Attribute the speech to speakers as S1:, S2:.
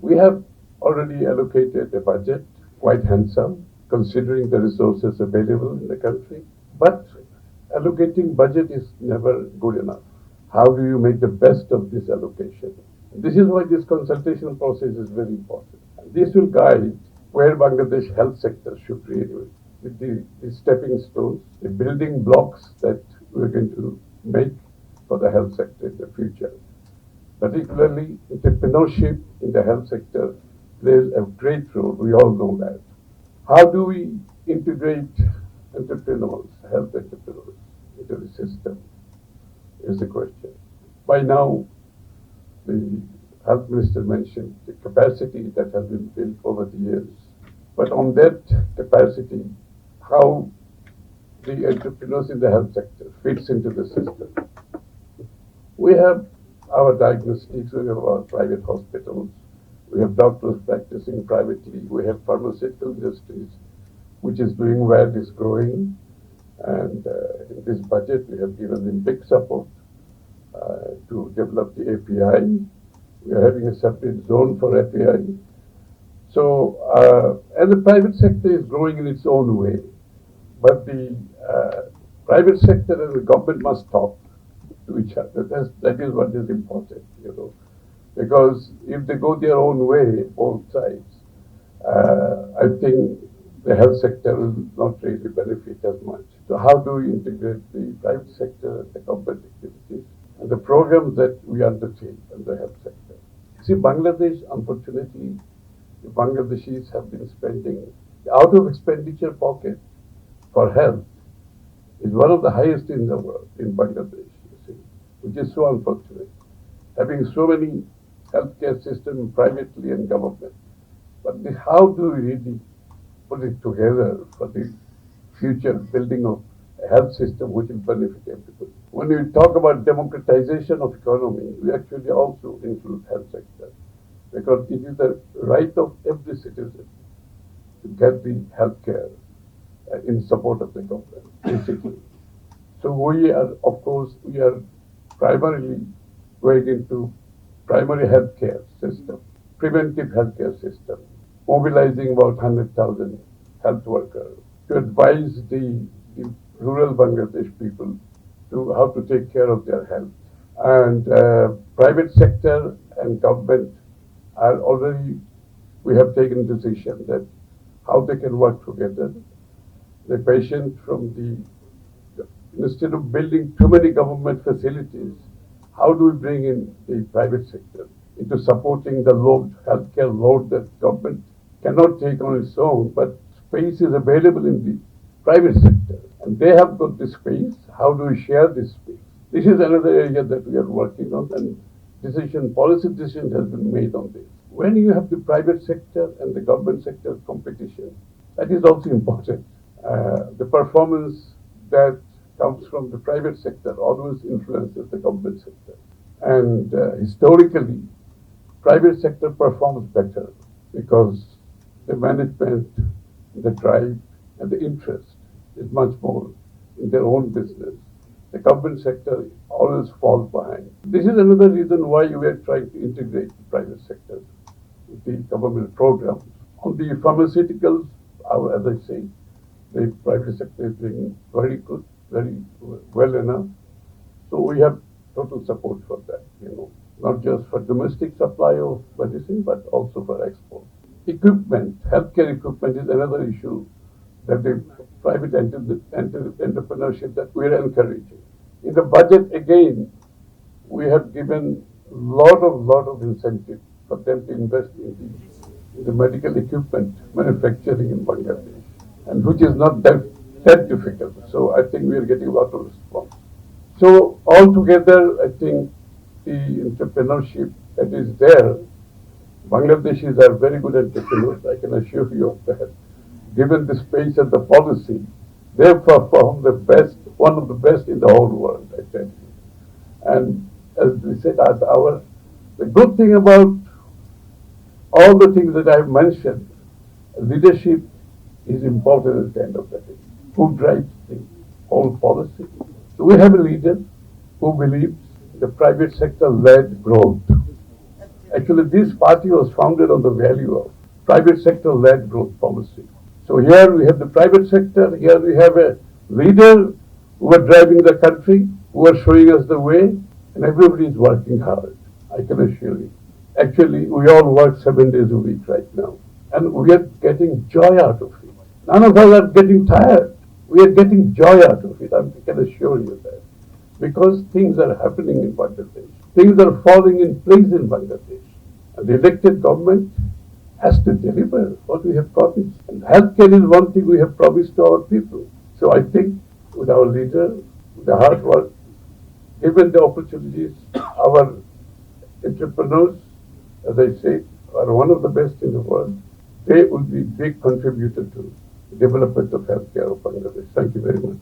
S1: We have already allocated a budget, quite handsome, considering the resources available in the country. But allocating budget is never good enough. How do you make the best of this allocation? This is why this consultation process is very important. This will guide where Bangladesh health sector should really with the stepping stones, the building blocks that we're going to make for the health sector in the future. Particularly, entrepreneurship in the health sector plays a great role. We all know that. How do we integrate entrepreneurs, health entrepreneurs, into the system is the question. By now, the health minister mentioned the capacity that has been built over the years. But on that capacity, how the entrepreneurs in the health sector fits into the system. We have our diagnostics, we have our private hospitals, we have doctors practicing privately, we have pharmaceutical industries, which is doing well, is growing. And in this budget, we have given them big support to develop the API. We are having a separate zone for API. So, and the private sector is growing in its own way. But the private sector and the government must talk to each other. That is what is important, because if they go their own way, both sides, I think the health sector will not really benefit as much. So how do we integrate the private sector and the government activities and the programs that we undertake in the health sector? See, Bangladesh, unfortunately, the Bangladeshis have been spending, the out of expenditure pocket for health is one of the highest in the world, in Bangladesh, which is so unfortunate. Having so many healthcare systems privately and government. But how do we really put it together for the future building of a health system which will benefit everybody? When we talk about democratization of economy, we actually also include health sector, because it is the right of every citizen to get the health care in support of the government, basically. So we are, of course, we are primarily going into primary healthcare system, preventive healthcare system, mobilizing about 100,000 health workers to advise the rural Bangladesh people to how to take care of their health. And private sector and government are already, we have taken decision that how they can work together. The patient from instead of building too many government facilities, how do we bring in the private sector into supporting the healthcare load that government cannot take on its own, but space is available in the private sector. And they have got the space. How do we share this space? This is another area that we are working on, and policy decision has been made on this. When you have the private sector and the government sector competition, that is also important. The performance that comes from the private sector always influences the government sector. And historically, private sector performs better because the management, the drive, and the interest is much more in their own business. The government sector always falls behind. This is another reason why we are trying to integrate the private sector with the government programs. On the pharmaceuticals, as I say, the private sector is doing very good, very well enough. So we have total support for that, not just for domestic supply of medicine, but also for export. Equipment, healthcare equipment is another issue that the private entrepreneurship that we are encouraging. In the budget, again, we have given lot of incentive for them to invest in the medical equipment manufacturing in Bangladesh, and which is not that difficult. So I think we are getting a lot of response. So altogether, I think the entrepreneurship that is there, Bangladeshis are very good entrepreneurs, I can assure you of that. Given the space and the policy, they perform the best, one of the best in the whole world, I tell you. And as we said, the good thing about all the things that I've mentioned, leadership is important at the end of the day. Who drives the whole policy? So we have a leader who believes the private sector led growth. Actually, this party was founded on the value of private sector-led growth policy. So here we have the private sector, here we have a leader who are driving the country, who are showing us the way, and everybody is working hard, I can assure you. Actually, we all work 7 days a week right now, and we are getting joy out of it. None of us are getting tired. We are getting joy out of it, I can assure you that. Because things are happening in Bangladesh. Things are falling in place in Bangladesh. And the elected government has to deliver what we have promised. And healthcare is one thing we have promised to our people. So I think with our leader, with the hard work, given the opportunities, our entrepreneurs, as I say, are one of the best in the world. They will be big contributor to the development of healthcare of Bangladesh. Thank you very much.